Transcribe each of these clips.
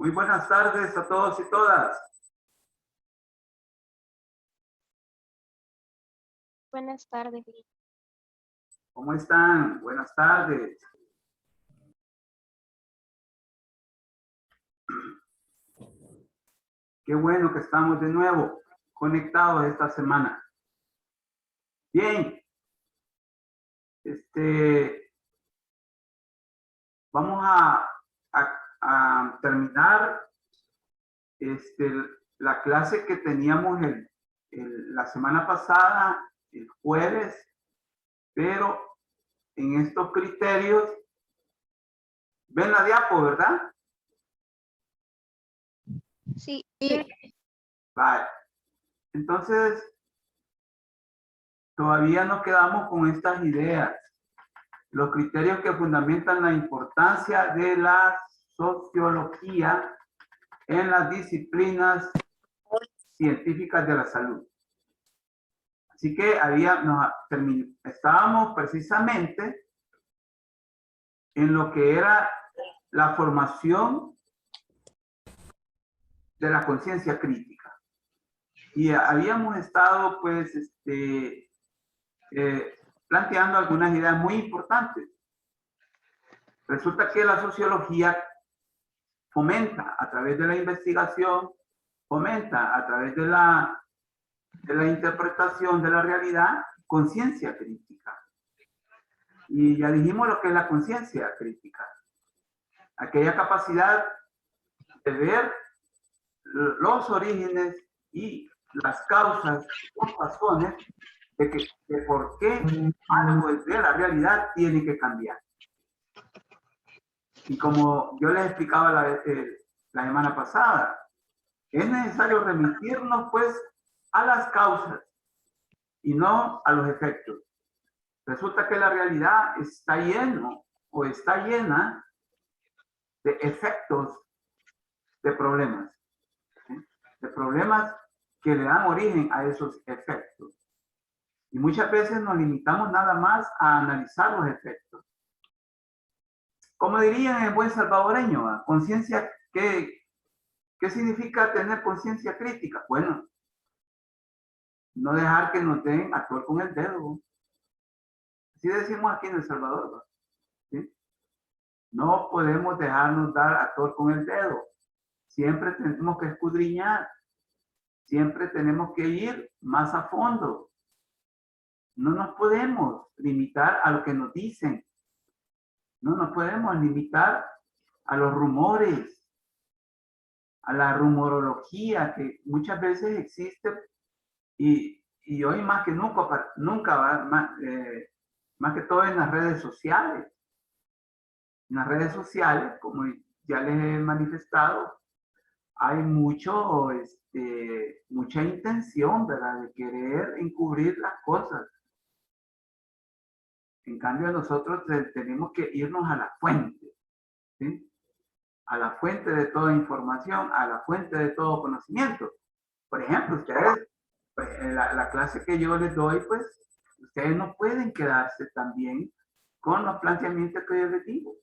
Muy buenas tardes a todos y todas. Buenas tardes. ¿Cómo están? Buenas tardes. Qué bueno que estamos de nuevo conectados esta semana. Bien. Vamos a terminar la clase que teníamos la semana pasada, el jueves, pero en estos criterios, ven la diapo, ¿verdad? Sí. Vale. Entonces, todavía nos quedamos con estas ideas. Los criterios que fundamentan la importancia de la sociología en las disciplinas científicas de la salud. Así que estábamos precisamente en lo que era la formación de la conciencia crítica. Y habíamos estado, pues, planteando algunas ideas muy importantes. Resulta que la sociología fomenta a través de la investigación, fomenta a través de la interpretación de la realidad, conciencia crítica. Y ya dijimos lo que es la conciencia crítica. Aquella capacidad de ver los orígenes y las causas, las razones de por qué algo de la realidad tiene que cambiar. Y como yo les explicaba la semana pasada, es necesario remitirnos pues a las causas y no a los efectos. Resulta que la realidad está lleno o está llena de efectos de problemas. ¿Sí? De problemas que le dan origen a esos efectos. Y muchas veces nos limitamos nada más a analizar los efectos. Como dirían en buen salvadoreño, conciencia, ¿qué significa tener conciencia crítica? Bueno, no dejar que nos den a tort con el dedo. Así decimos aquí en El Salvador, ¿sí? No podemos dejarnos dar a tort con el dedo. Siempre tenemos que escudriñar. Siempre tenemos que ir más a fondo. No nos podemos limitar a lo que nos dicen. No nos podemos limitar a los rumores, a la rumorología que muchas veces existe y hoy más que nunca más que todo en las redes sociales. En las redes sociales, como ya les he manifestado, hay mucha intención, ¿verdad?, de querer encubrir las cosas. En cambio, nosotros tenemos que irnos a la fuente, ¿sí? A la fuente de toda información, a la fuente de todo conocimiento. Por ejemplo, ustedes, pues, en la clase que yo les doy, pues, ustedes no pueden quedarse también con los planteamientos que yo les digo.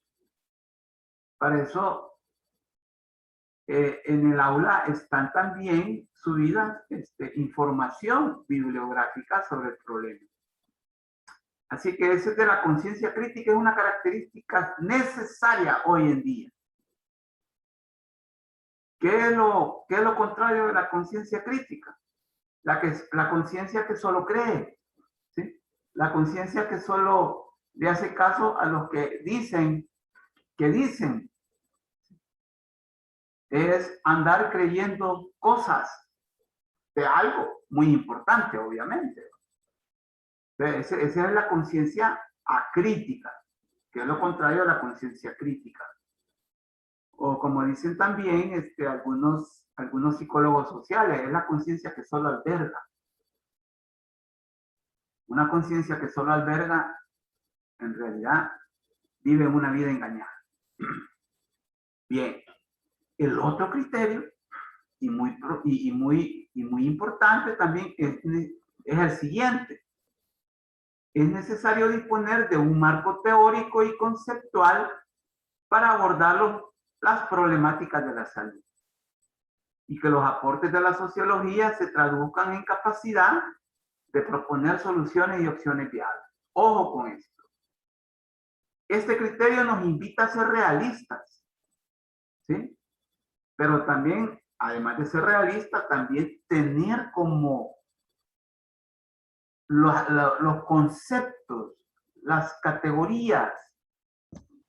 Para eso, en el aula están también subidas información bibliográfica sobre el problema. Así que ese de la conciencia crítica es una característica necesaria hoy en día. ¿Qué es lo contrario de la conciencia crítica? La conciencia que solo cree, ¿sí? La conciencia que solo le hace caso a los que dicen, es andar creyendo cosas de algo muy importante, obviamente. Esa es la conciencia acrítica, que es lo contrario a la conciencia crítica. O como dicen también algunos psicólogos sociales, es la conciencia que solo alberga. Una conciencia que solo alberga, en realidad, vive una vida engañada. Bien, el otro criterio, y muy importante también, es el siguiente. Es necesario disponer de un marco teórico y conceptual para abordar las problemáticas de la salud y que los aportes de la sociología se traduzcan en capacidad de proponer soluciones y opciones viables. Ojo con esto. Este criterio nos invita a ser realistas, ¿sí? Pero también, además de ser realistas, también tener como los conceptos, las categorías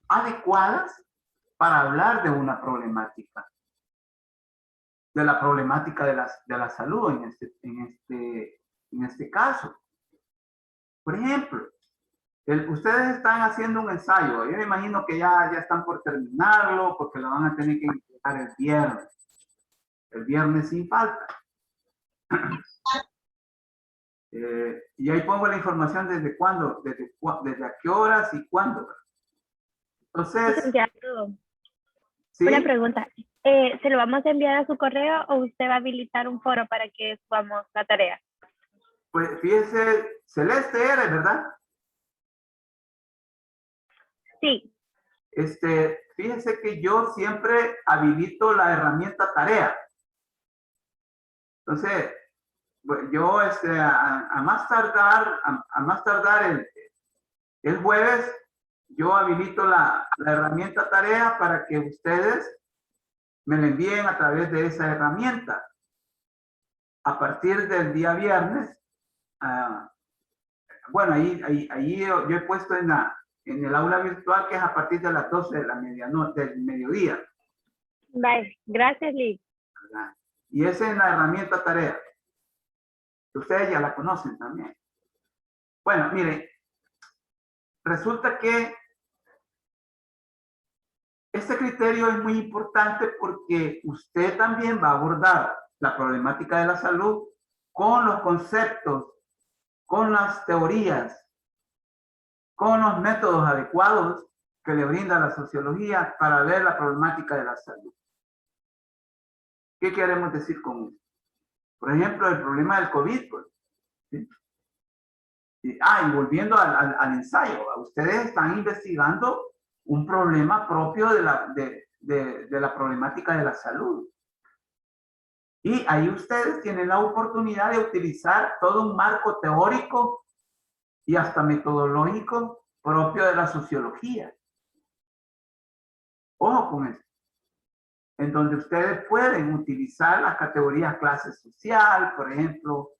adecuadas para hablar de una problemática, de la problemática de la salud en este caso. Por ejemplo, ustedes están haciendo un ensayo. Yo me imagino que ya están por terminarlo porque lo van a tener que entregar el viernes. El viernes sin falta. Y ahí pongo la información desde cuándo, desde a qué horas y cuándo. Entonces, Licenciado, ¿sí? una pregunta. ¿Se lo vamos a enviar a su correo o usted va a habilitar un foro para que subamos la tarea? Pues fíjese, Celeste eres, ¿verdad? Sí. Fíjese que yo siempre habilito la herramienta tarea. Entonces, yo a más tardar el jueves, yo habilito la herramienta tarea para que ustedes me la envíen a través de esa herramienta. A partir del día viernes, bueno, ahí yo he puesto en el aula virtual que es a partir de las 12 de la del mediodía. Vale, gracias, Liz. ¿Verdad? Y esa es la herramienta tarea. Ustedes ya la conocen también. Bueno, miren, resulta que este criterio es muy importante porque usted también va a abordar la problemática de la salud con los conceptos, con las teorías, con los métodos adecuados que le brinda la sociología para ver la problemática de la salud. ¿Qué queremos decir con esto? Por ejemplo, el problema del COVID. Pues, ¿sí? Y volviendo al ensayo, ustedes están investigando un problema propio de la problemática de la salud. Y ahí ustedes tienen la oportunidad de utilizar todo un marco teórico y hasta metodológico propio de la sociología. Ojo con esto. En donde ustedes pueden utilizar las categorías clase social, por ejemplo,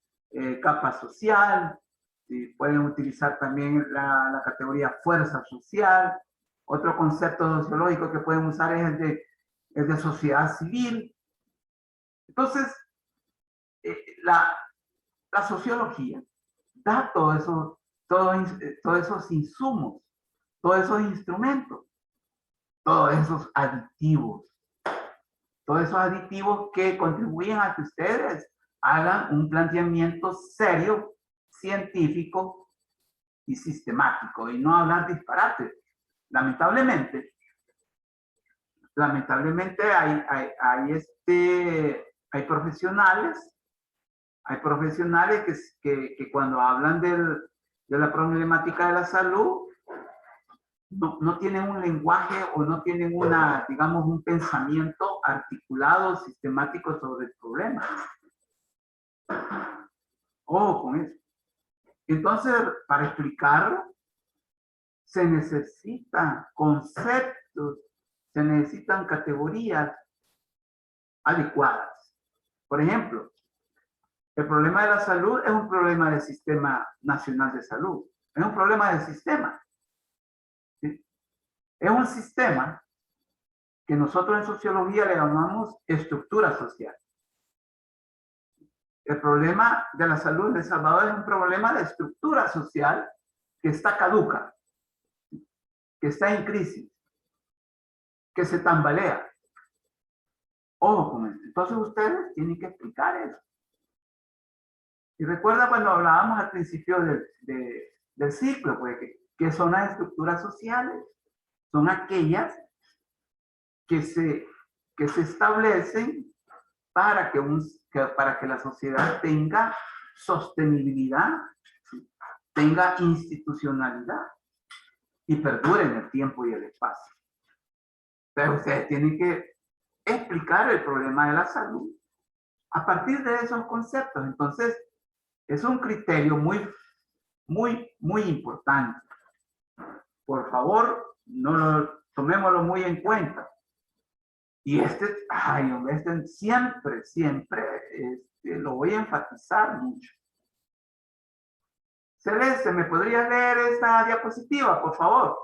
capa social, ¿sí? Pueden utilizar también la categoría fuerza social. Otro concepto sociológico que pueden usar es el de sociedad civil. Entonces, la sociología da todos esos insumos, todos esos instrumentos, todos esos aditivos que contribuyen a que ustedes hagan un planteamiento serio, científico y sistemático, y no hablar disparate. Lamentablemente hay profesionales que cuando hablan de la problemática de la salud no tienen un lenguaje o no tienen digamos, un pensamiento articulado, sistemático sobre el problema. Ojo con eso. Entonces, para explicarlo, se necesitan conceptos, se necesitan categorías adecuadas. Por ejemplo, el problema de la salud es un problema del Sistema Nacional de Salud. Es un problema del sistema. ¿Sí? Es un sistema que nosotros en sociología le llamamos estructura social. El problema de la salud en El Salvador es un problema de estructura social que está caduca, que está en crisis, que se tambalea. Ojo con esto. Entonces ustedes tienen que explicar eso. Y recuerda cuando hablábamos al principio del ciclo, pues, que son las estructuras sociales. Son aquellas que se establecen para que la sociedad tenga sostenibilidad, tenga institucionalidad y perdure en el tiempo y el espacio. Pero ustedes tienen que explicar el problema de la salud a partir de esos conceptos. Entonces, es un criterio muy importante. Por favor, tomémoslo muy en cuenta. Y siempre lo voy a enfatizar mucho. Celeste, ¿me podrías leer esta diapositiva, por favor?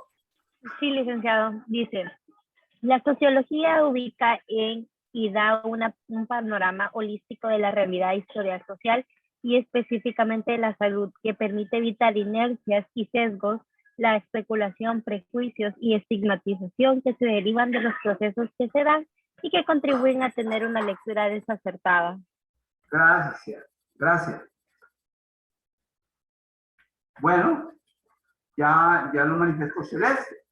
Sí, licenciado. Dice, la sociología ubica y da un panorama holístico de la realidad historial social y específicamente de la salud, que permite evitar inercias y sesgos, la especulación, prejuicios y estigmatización que se derivan de los procesos que se dan y que contribuyen a tener una lectura desacertada. Gracias, gracias. Bueno, ya lo manifestó Celeste.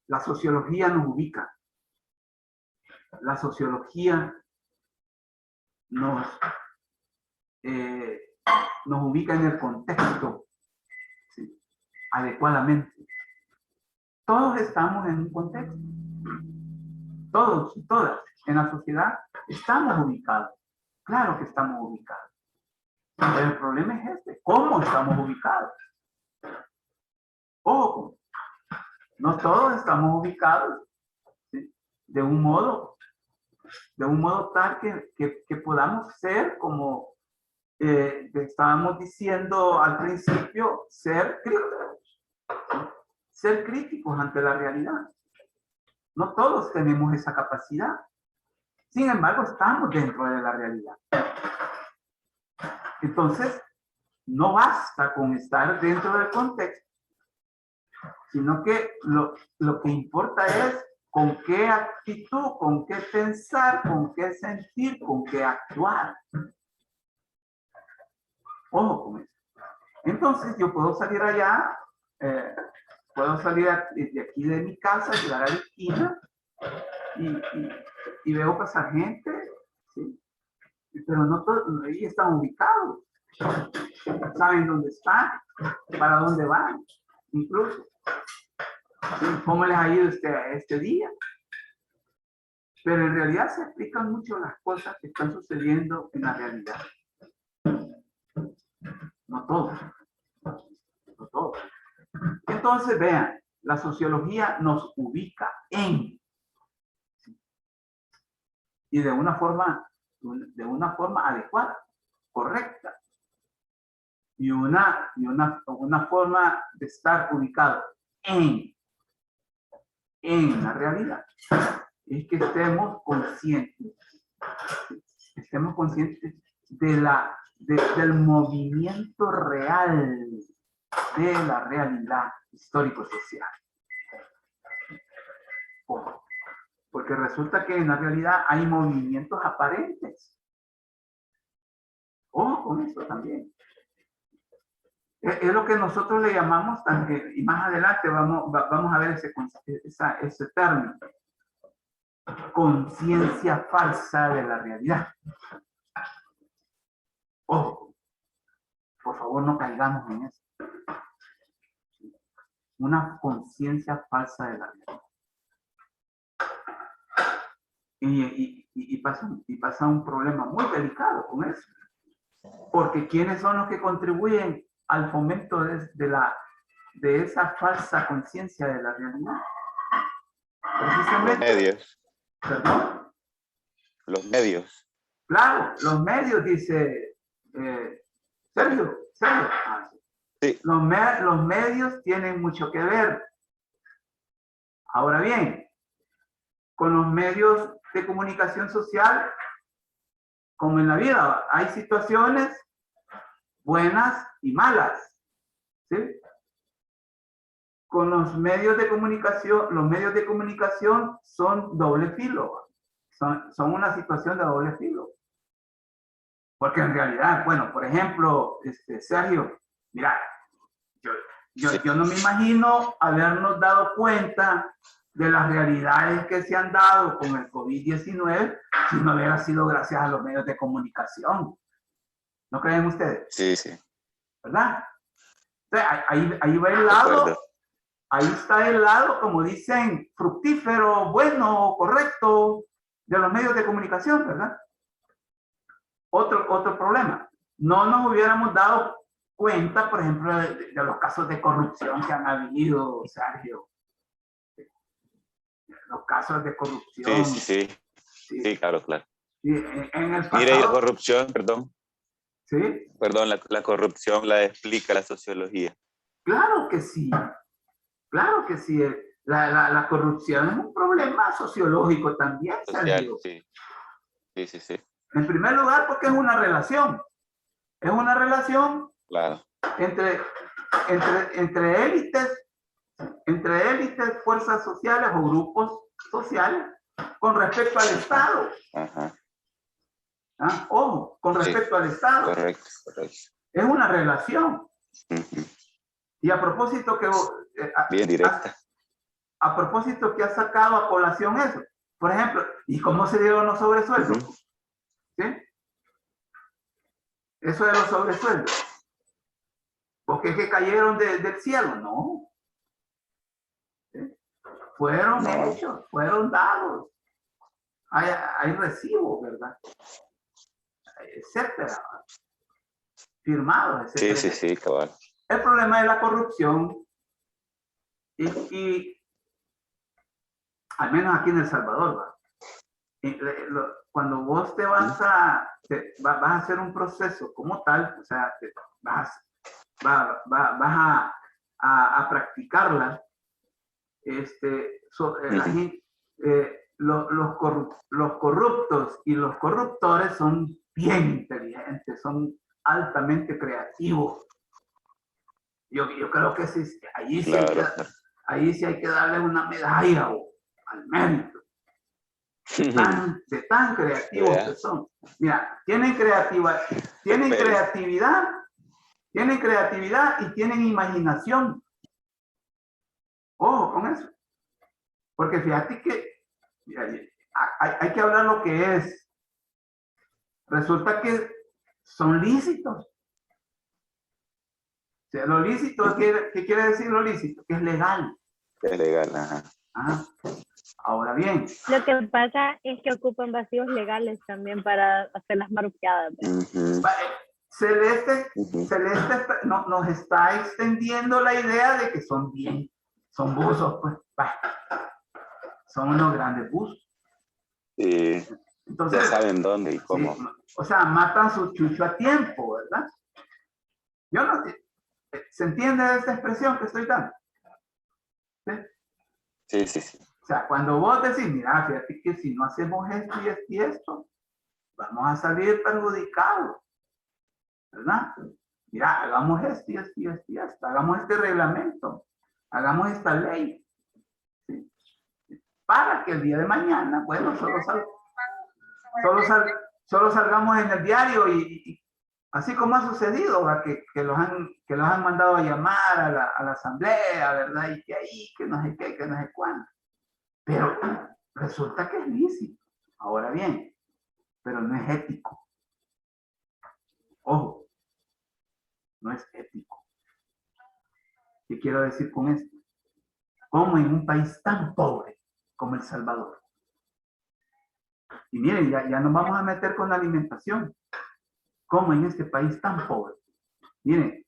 La sociología nos ubica. La sociología nos ubica en el contexto, ¿sí? Adecuadamente. Todos estamos en un contexto. Todos y todas en la sociedad estamos ubicados. Claro que estamos ubicados. Pero el problema es ¿cómo estamos ubicados? Ojo, no todos estamos ubicados, ¿sí? de un modo tal que podamos ser como estábamos diciendo al principio, ser críticos ante la realidad. No todos tenemos esa capacidad. Sin embargo, estamos dentro de la realidad. Entonces, no basta con estar dentro del contexto, sino que lo que importa es con qué actitud, con qué pensar, con qué sentir, con qué actuar. Ojo con eso. Entonces, yo puedo salir allá, puedo salir de aquí de mi casa, llegar a la esquina y veo pasar gente, ¿sí? Pero no todos ahí están ubicados. Saben dónde están, para dónde van, incluso. ¿Sí? ¿Cómo les ha ido este día? Pero en realidad se explican mucho las cosas que están sucediendo en la realidad. No todo. No todo. Entonces, vean, la sociología nos ubica en. Y de una forma adecuada, correcta. Y una forma de estar ubicado en la realidad es que estemos conscientes del movimiento real de la realidad histórico-social. Porque resulta que en la realidad hay movimientos aparentes. Ojo con esto también. Es lo que nosotros le llamamos, y más adelante vamos a ver ese término, conciencia falsa de la realidad. Ojo, por favor no caigamos en eso. Una conciencia falsa de la realidad. Y pasa un problema muy delicado con eso. Porque ¿quiénes son los que contribuyen al fomento de esa falsa conciencia de la realidad? Precisamente. Los medios. ¿Perdón? Los medios. Claro, los medios, dice Sergio. Sí. Los medios tienen mucho que ver. Ahora bien, con los medios de comunicación social, como en la vida, hay situaciones buenas y malas, ¿sí? Con los medios de comunicación son doble filo, son una situación de doble filo. Porque en realidad, bueno, por ejemplo, Sergio, mira, yo no me imagino habernos dado cuenta de las realidades que se han dado con el COVID-19 si no hubiera sido gracias a los medios de comunicación. ¿No creen ustedes? Sí, sí. ¿Verdad? Entonces, ahí va el lado ahí está el lado, como dicen, fructífero, bueno, correcto, de los medios de comunicación, ¿verdad? Otro problema. No nos hubiéramos dado cuenta, por ejemplo, de los casos de corrupción que han habido, Sergio. Los casos de corrupción. Sí, claro. Sí, en el pasado, mira, y la corrupción, perdón. ¿Sí? Perdón, la corrupción la explica la sociología. Claro que sí. Claro que sí. La corrupción es un problema sociológico también, Sergio. Sí. En primer lugar, porque es una relación. Es una relación, claro, entre élites, fuerzas sociales o grupos sociales con respecto al Estado. Ajá. ¿Ah? Ojo, con respecto al Estado. Correcto. Es una relación. Uh-huh. Y a propósito que... bien directa. A propósito que ha sacado a colación eso. Por ejemplo, ¿y cómo se dieron los sobresueldos? Uh-huh. ¿Sí? Eso de los sobresueldos. ¿Porque es que cayeron del cielo? No. ¿Sí? Fueron hechos, fueron dados. Hay recibos, ¿verdad? Etcétera. Firmados, etcétera. Sí, cabal. El problema de la corrupción y al menos aquí en El Salvador, ¿va? Cuando vos te vas a hacer un proceso como tal, o sea, vas a practicarla, los corruptos y los corruptores son bien inteligentes, son altamente creativos. Yo creo que sí, ahí sí hay que darle una medalla al mérito. De tan creativos que son. Mira, tienen creatividad y tienen imaginación. Ojo con eso. Porque fíjate que hay que hablar lo que es. Resulta que son lícitos. O sea, lo lícito, ¿qué quiere decir lo lícito? Que es legal. Es legal, ajá. Ahora bien. Lo que pasa es que ocupan vacíos legales también para hacer las maruqueadas. Uh-huh. Celeste nos está extendiendo la idea de que son buzos, pues. Son unos grandes buzos. Entonces, ya saben dónde y cómo. Sí, o sea, matan su chucho a tiempo, ¿verdad? Yo no sé. ¿Se entiende esta expresión que estoy dando? ¿Sí? Sí. O sea, cuando vos decís, mira, fíjate que si no hacemos esto y esto, vamos a salir perjudicados, ¿verdad? Mira, hagamos esto y esto, hagamos este reglamento, hagamos esta ley, ¿sí? Para que el día de mañana, bueno, solo salgamos en el diario y así como ha sucedido, que los han mandado a llamar a la asamblea, ¿verdad? Y que ahí, que no sé qué, que no sé cuándo. Pero resulta que es lícito. Ahora bien, pero no es ético. Ojo, no es ético. ¿Qué quiero decir con esto? Como en un país tan pobre como El Salvador. Y miren, ya nos vamos a meter con la alimentación. Como en este país tan pobre. Miren,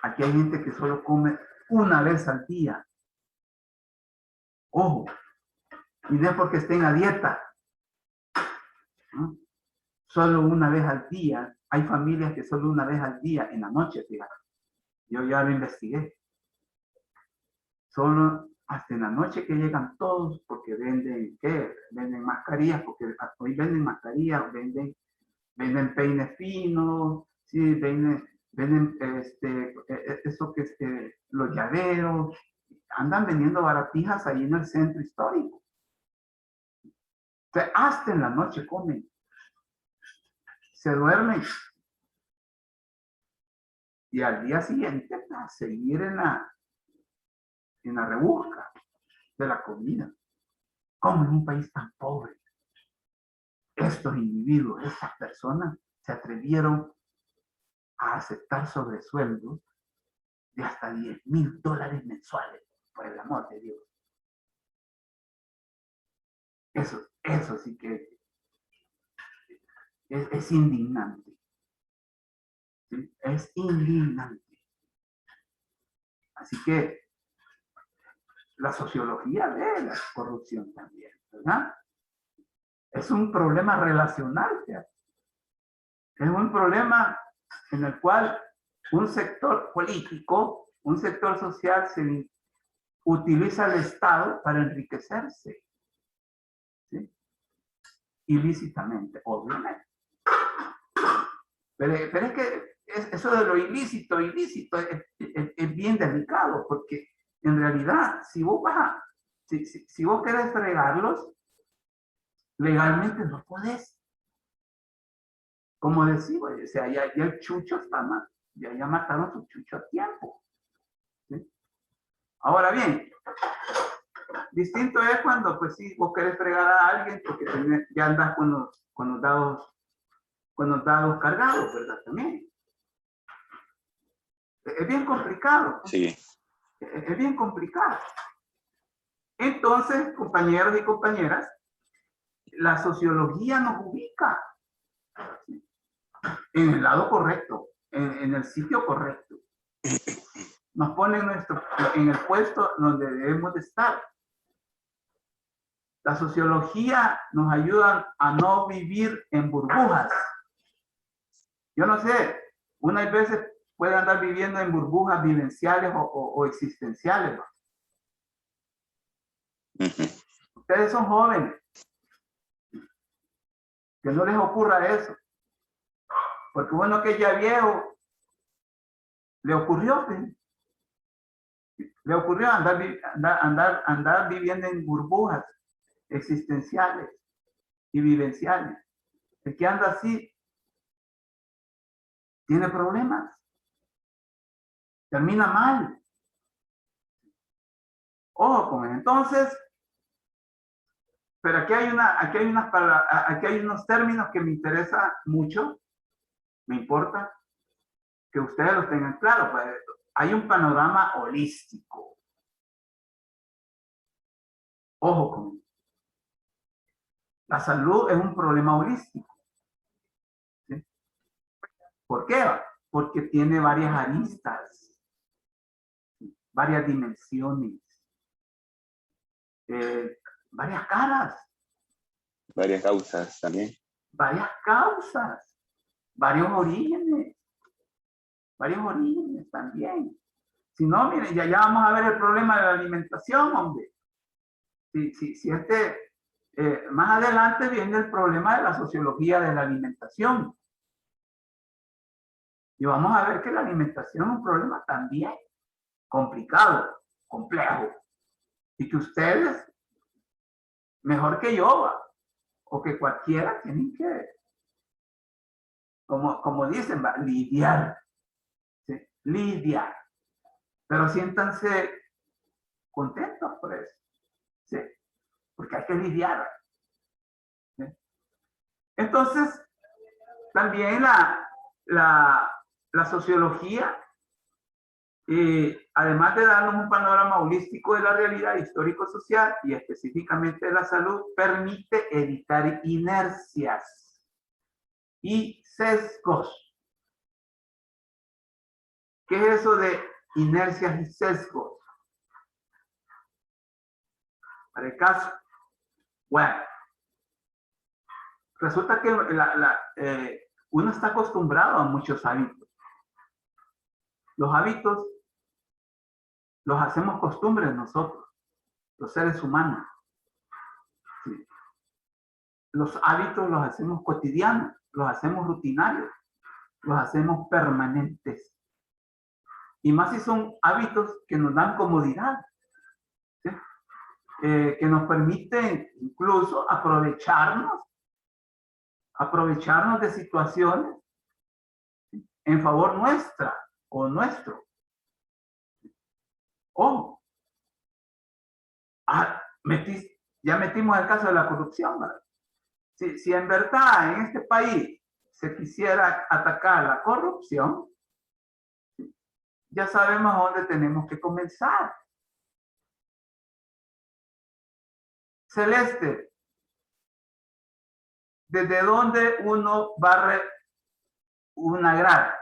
aquí hay gente que solo come una vez al día. Ojo, y no es porque estén a dieta, ¿no? Solo una vez al día. Hay familias que solo una vez al día, en la noche, fíjate. Yo ya lo investigué. Solo hasta en la noche que llegan todos porque venden, ¿qué? Venden mascarillas, porque hoy venden mascarillas, venden peines finos, sí, venden eso que los llaveros, andan vendiendo baratijas ahí en el centro histórico. O sea, hasta en la noche comen, se duermen y al día siguiente a seguir en la rebusca de la comida. Como en un país tan pobre, estos individuos, estas personas se atrevieron a aceptar sobresueldos de hasta $10,000 mensuales. por el amor de Dios. Eso sí que es indignante. ¿Sí? Es indignante. Así que la sociología ve la corrupción también, ¿verdad? Es un problema relacional, ¿sí? Es un problema en el cual un sector político, un sector social se utiliza al Estado para enriquecerse, ¿sí? Ilícitamente, obviamente. Pero es que eso de lo ilícito es bien delicado, porque en realidad, si vos si vos querés fregarlos, legalmente no podés. Como decimos, o sea, ya el chucho está mal, ya mataron su chucho a tiempo. ¿Sí? Ahora bien, distinto es cuando, pues sí, vos querés fregar a alguien porque ya andas con los dados cargados, ¿verdad? También. Es bien complicado. Sí. Es bien complicado. Entonces, compañeros y compañeras, la sociología nos ubica en el lado correcto, en el sitio correcto. Nos pone en el puesto donde debemos de estar. La sociología nos ayuda a no vivir en burbujas. Yo no sé, unas veces puede andar viviendo en burbujas vivenciales o existenciales. Ustedes son jóvenes. Que no les ocurra eso. Porque bueno, que ya viejo, le ocurrió andar viviendo en burbujas existenciales y vivenciales. El que anda así tiene problemas, termina mal. Ojo con eso. Entonces, pero aquí hay unos términos que me interesa mucho, me importa que ustedes los tengan claro. Pues, hay un panorama holístico. Ojo con eso. La salud es un problema holístico. ¿Sí? ¿Por qué? Porque tiene varias aristas, varias dimensiones, varias caras. Varias causas también. Varias causas, varios orígenes también. Si no, miren, ya vamos a ver el problema de la alimentación, hombre. Más adelante viene el problema de la sociología de la alimentación. Y vamos a ver que la alimentación es un problema también complicado, complejo. Y que ustedes, mejor que yo, o que cualquiera, tienen que, como dicen, lidiar. ¿Sí? Lidiar. Pero siéntanse contentos por eso. ¿Sí? Porque hay que lidiar. ¿Sí? Entonces, también la sociología, además de darnos un panorama holístico de la realidad histórico-social y específicamente de la salud, permite evitar inercias y sesgos. ¿Qué es eso de inercias y sesgos? Para el caso, bueno, resulta que uno está acostumbrado a muchos hábitos. Los hábitos los hacemos costumbres nosotros, los seres humanos. ¿Sí? Los hábitos los hacemos cotidianos, los hacemos rutinarios, los hacemos permanentes. Y más si son hábitos que nos dan comodidad, ¿sí? Que nos permiten incluso aprovecharnos de situaciones en favor nuestra o nuestro. O ya metimos el caso de la corrupción, ¿verdad? Si en verdad en este país se quisiera atacar la corrupción, ya sabemos a dónde tenemos que comenzar. Celeste, ¿desde dónde uno barre una grada?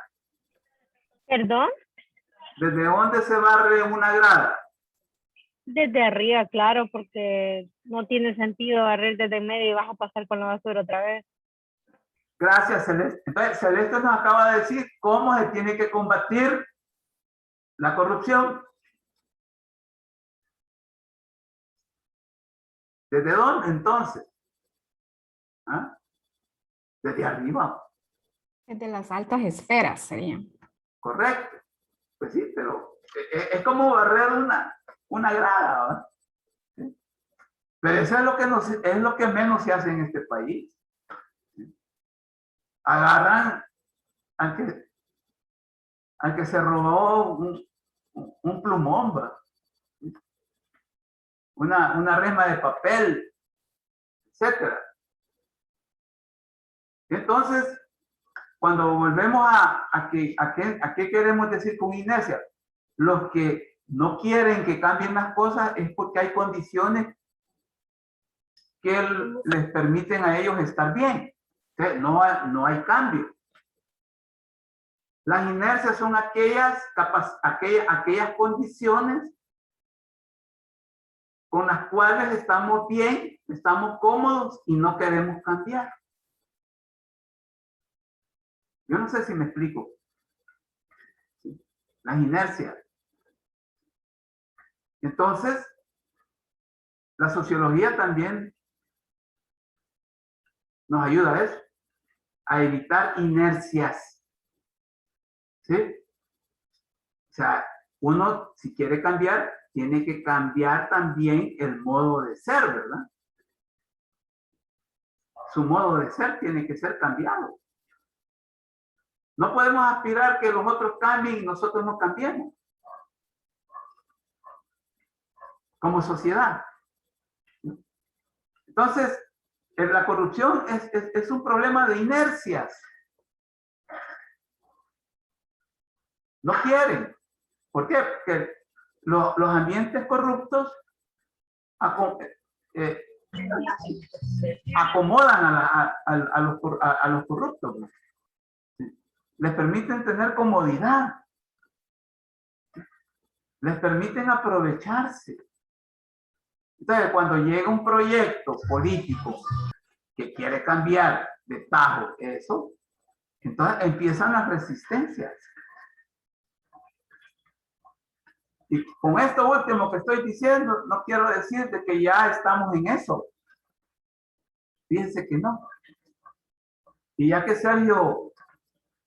¿Perdón? ¿Desde dónde se barre una grada? Desde arriba, claro, porque no tiene sentido barrer desde en medio y vas a pasar con la basura otra vez. Gracias, Celeste. Entonces, Celeste nos acaba de decir cómo se tiene que combatir la corrupción. ¿Desde dónde, entonces? ¿Ah? Desde arriba. Desde las altas esferas serían. Correcto. Pues sí, pero es como barrer una grada, ¿verdad? ¿Sí? Pero eso es lo que menos se hace en este país. ¿Sí? Agarran al que se robó un plumón, ¿verdad? ¿Sí? Una resma de papel, etcétera. Entonces, cuando volvemos a qué queremos decir con inercia, los que no quieren que cambien las cosas es porque hay condiciones que les permiten a ellos estar bien. Entonces, no hay cambio. Las inercias son aquellas condiciones con las cuales estamos bien, estamos cómodos y no queremos cambiar. Yo no sé si me explico. ¿Sí? Las inercias. Entonces, la sociología también nos ayuda a eso, a evitar inercias. ¿Sí? O sea, uno, si quiere cambiar, tiene que cambiar también el modo de ser, ¿verdad? Su modo de ser tiene que ser cambiado. No podemos aspirar que los otros cambien y nosotros no cambiemos. Como sociedad. Entonces, la corrupción es un problema de inercias. No quieren. ¿Por qué? Porque los ambientes corruptos acomodan a los corruptos. Les permiten tener comodidad. Les permiten aprovecharse. Entonces, cuando llega un proyecto político que quiere cambiar de tajo eso, entonces empiezan las resistencias. Y con esto último que estoy diciendo, no quiero decir de que ya estamos en eso. Fíjense que no. Y ya que Sergio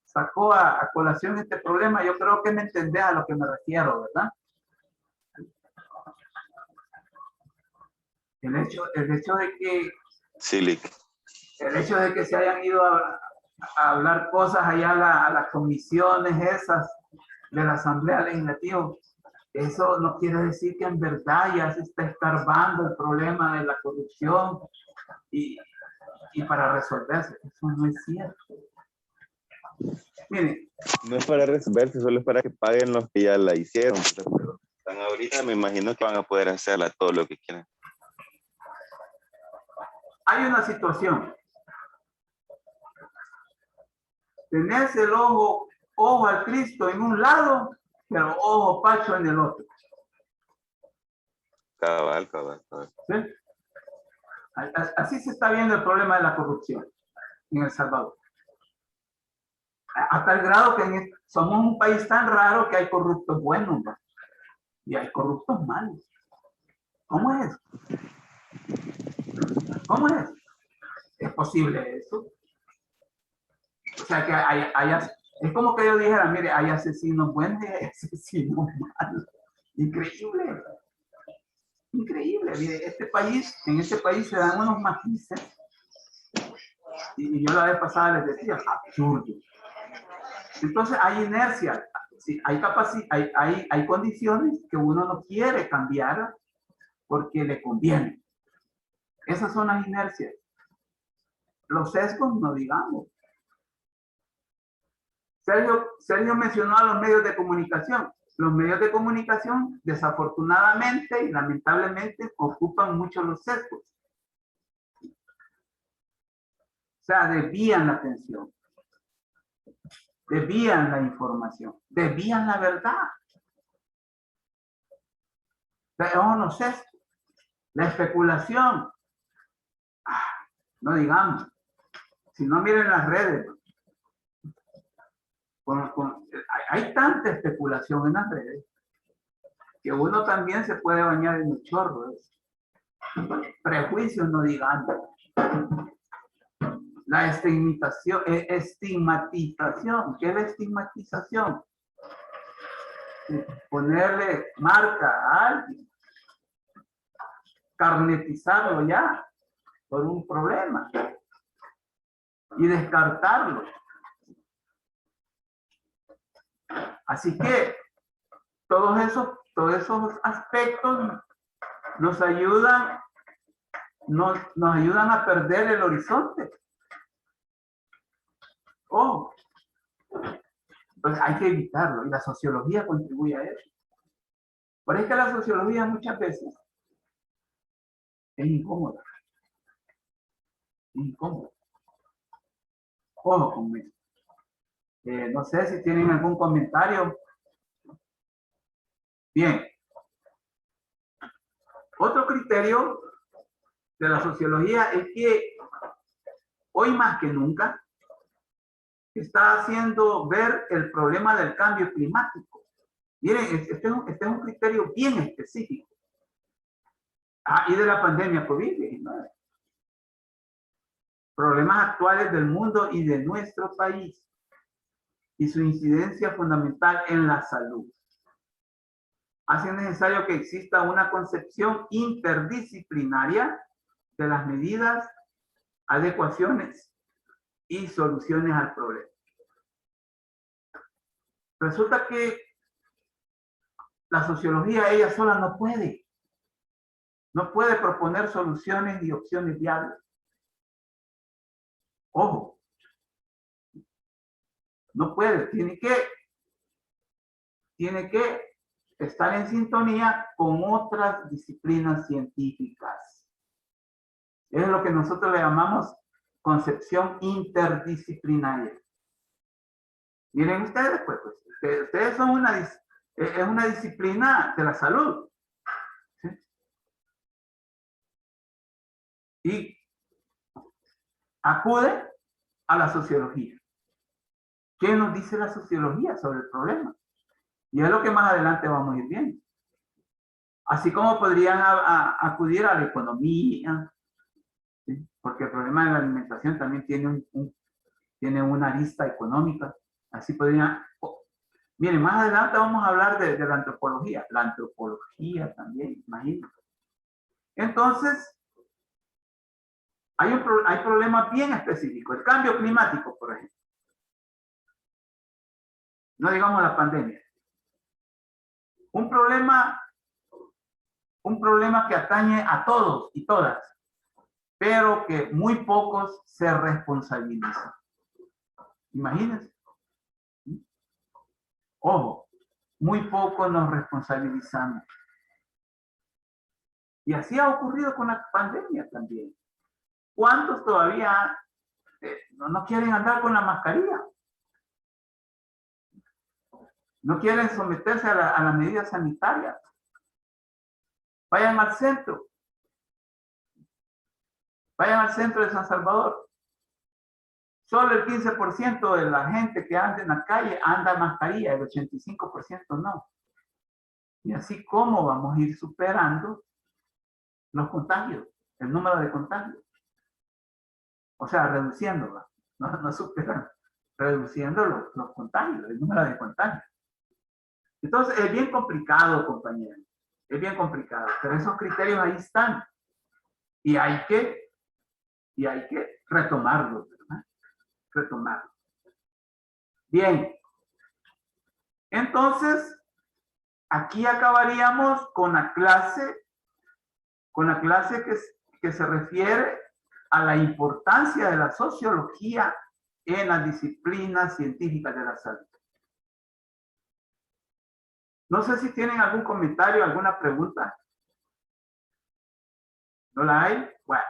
sacó a colación este problema, yo creo que me entendés a lo que me refiero, ¿verdad? El hecho de que... Sí, El hecho de que se hayan ido a hablar cosas allá a las comisiones esas de la Asamblea Legislativa, eso no quiere decir que en verdad ya se está escarbando el problema de la corrupción y para resolverse. Eso no es cierto. Miren. no es para resolverse, solo es para que paguen los que ya la hicieron. Pero están ahorita, me imagino que van a poder hacerla todo lo que quieran. Hay una situación. Tenés el ojo al Cristo en un lado, pero ojo pacho en el otro. Cabal. ¿Sí? Así se está viendo el problema de la corrupción en El Salvador. Hasta el grado que somos un país tan raro que hay corruptos buenos, ¿no? Y hay corruptos malos. ¿Cómo es eso? ¿Cómo es? ¿Es posible eso? O sea, que es como que yo dijera, mire, hay asesinos buenos y hay asesinos malos. Increíble. Increíble. Mire, en este país se dan unos matices. Y yo la vez pasada les decía, absurdo. Entonces hay inercia. Sí, hay condiciones que uno no quiere cambiar porque le conviene. Esas son las inercias. Los sesgos no digamos. Sergio mencionó a los medios de comunicación. Los medios de comunicación, desafortunadamente y lamentablemente, ocupan mucho los sesgos. sea, desvían la atención, desvían la información, desvían la verdad. Pero no sé, la especulación, no digamos, si no miren las redes, hay tanta especulación en las redes que uno también se puede bañar en el chorro. Prejuicios, no digamos. La estigmatización. ¿Qué es la estigmatización? Ponerle marca a alguien, carnetizarlo ya por un problema y descartarlo. Así que todos esos aspectos nos ayudan a perder el horizonte. Pues hay que evitarlo y la sociología contribuye a eso. Por eso que la sociología muchas veces es incómoda. Incómoda. Ojo con eso. No sé si tienen algún comentario. Bien. Otro criterio de la sociología es que hoy más que nunca está haciendo ver el problema del cambio climático. Miren, este es un criterio bien específico. Y de la pandemia COVID-19. Problemas actuales del mundo y de nuestro país y su incidencia fundamental en la salud. Hace necesario que exista una concepción interdisciplinaria de las medidas, adecuaciones y soluciones al problema. Resulta que la sociología ella sola no puede proponer soluciones y opciones viables. Ojo, no puede, tiene que estar en sintonía con otras disciplinas científicas. Es lo que nosotros le llamamos concepción interdisciplinaria. Miren ustedes, pues ustedes son una disciplina de la salud. ¿Sí? Y acude a la sociología. ¿Qué nos dice la sociología sobre el problema? Y es lo que más adelante vamos a ir viendo. Así como podrían acudir a la economía, ¿sí? Porque el problema de la alimentación también tiene una arista económica. Así podrían... Miren, más adelante vamos a hablar de la antropología. La antropología también, imagínense. Entonces, hay problemas bien específicos. El cambio climático, por ejemplo. No digamos la pandemia. Un problema que atañe a todos y todas, pero que muy pocos se responsabilizan. Imagínense. Ojo, muy pocos nos responsabilizamos. Y así ha ocurrido con la pandemia también. ¿Cuántos todavía no quieren andar con la mascarilla? No quieren someterse a las medidas sanitarias. Vayan al centro. Vayan al centro de San Salvador. Solo el 15% de la gente que anda en la calle anda mascarilla, el 85% no. Y así como vamos a ir superando los contagios, el número de contagios. O sea, reduciéndolo, no superando, reduciendo los contagios, el número de contagios. Entonces, es bien complicado, compañeros. Es bien complicado, pero esos criterios ahí están. Y hay que retomarlos, ¿verdad? Retomarlos. Bien. Entonces, aquí acabaríamos con la clase que se refiere a la importancia de la sociología en las disciplinas científicas de la salud. No sé si tienen algún comentario, alguna pregunta. ¿No la hay? Bueno.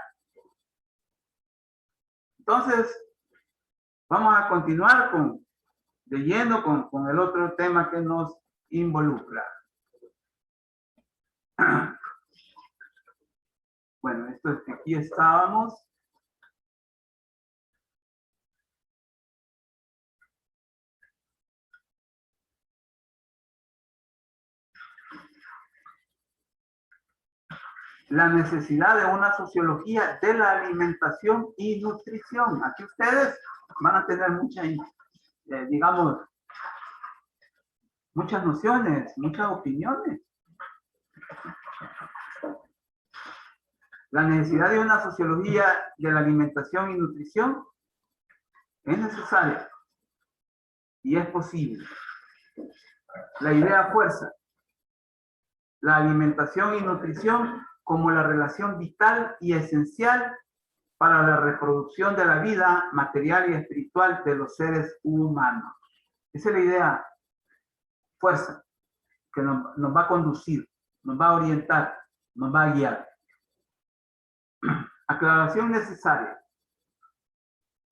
Entonces, vamos a continuar de lleno con el otro tema que nos involucra. Bueno, esto es que aquí estábamos. La necesidad de una sociología de la alimentación y nutrición. Aquí ustedes van a tener digamos, muchas nociones, muchas opiniones. La necesidad de una sociología de la alimentación y nutrición es necesaria y es posible. La idea fuerza la alimentación y nutrición como la relación vital y esencial para la reproducción de la vida material y espiritual de los seres humanos. Esa es la idea fuerza que nos va a conducir, nos va a orientar, nos va a guiar. Aclaración necesaria.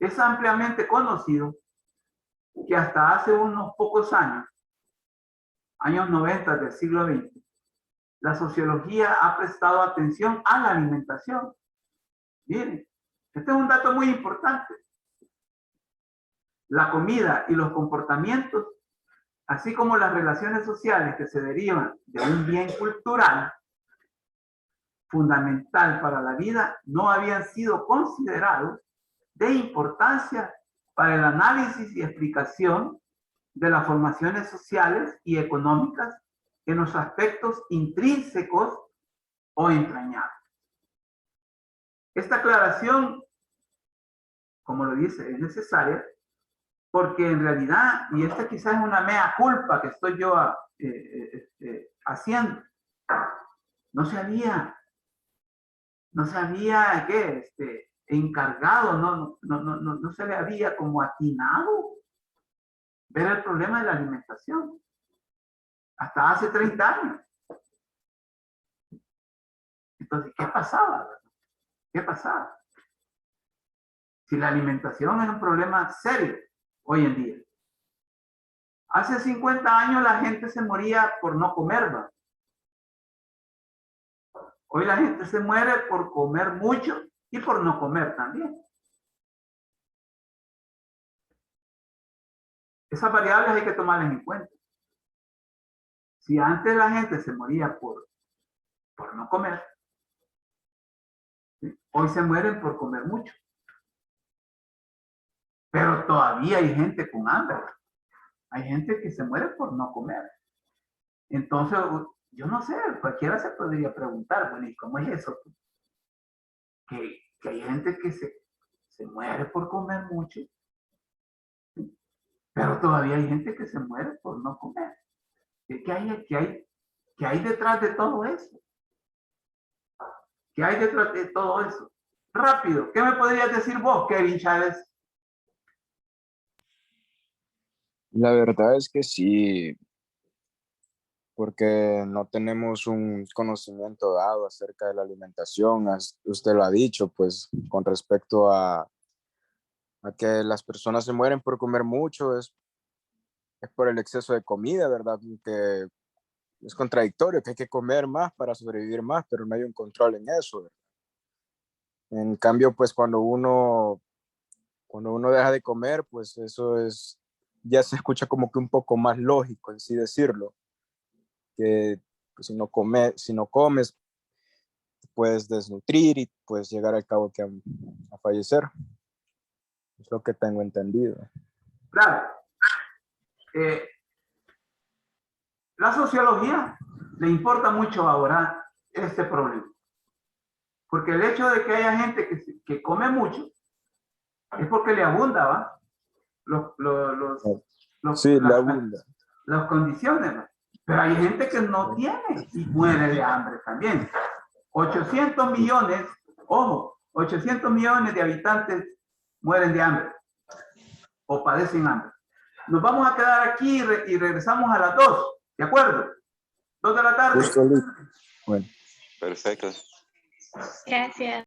Es ampliamente conocido que hasta hace unos pocos años 90 del siglo XX, la sociología ha prestado atención a la alimentación. Miren, este es un dato muy importante. La comida y los comportamientos, así como las relaciones sociales que se derivan de un bien cultural fundamental para la vida, no habían sido considerados de importancia para el análisis y explicación de las formaciones sociales y económicas en los aspectos intrínsecos o entrañables. Esta aclaración, como lo dice, es necesaria porque en realidad, y esta quizás es una mea culpa que estoy yo haciendo, no se había encargado, no se le había como atinado ver el problema de la alimentación hasta hace 30 años. Entonces, ¿qué pasaba? ¿Qué pasaba? Si la alimentación es un problema serio hoy en día. Hace 50 años la gente se moría por no comer, ¿va? Hoy la gente se muere por comer mucho y por no comer también. Esas variables hay que tomarlas en cuenta. Si antes la gente se moría por no comer, ¿sí? Hoy se mueren por comer mucho. Pero todavía hay gente con hambre. Hay gente que se muere por no comer. Entonces, yo no sé, cualquiera se podría preguntar, bueno, ¿y cómo es eso? Que hay gente que se muere por comer mucho, ¿sí? Pero todavía hay gente que se muere por no comer. ¿Qué hay detrás de todo eso? ¿Qué hay detrás de todo eso? Rápido, ¿qué me podrías decir vos, Kevin Chávez? La verdad es que sí, porque no tenemos un conocimiento dado acerca de la alimentación. Usted lo ha dicho, pues, con respecto a que las personas se mueren por comer mucho, es por el exceso de comida, ¿verdad? Que es contradictorio, que hay que comer más para sobrevivir más, pero no hay un control en eso, ¿verdad? En cambio, pues, cuando uno deja de comer, pues eso ya se escucha como que un poco más lógico, en sí decirlo, que pues, si no comes, puedes desnutrir y puedes llegar al cabo que a fallecer. Es lo que tengo entendido. Claro. La sociología le importa mucho ahora este problema. Porque el hecho de que haya gente que come mucho es porque le abunda, ¿va? Sí, le abunda. Las condiciones, ¿va? Pero hay gente que no tiene y muere de hambre también. 800 millones, ojo, 800 millones de habitantes mueren de hambre o padecen hambre. Nos vamos a quedar aquí y regresamos a las 2, ¿de acuerdo? 2 de la tarde. Bueno. Perfecto. Gracias.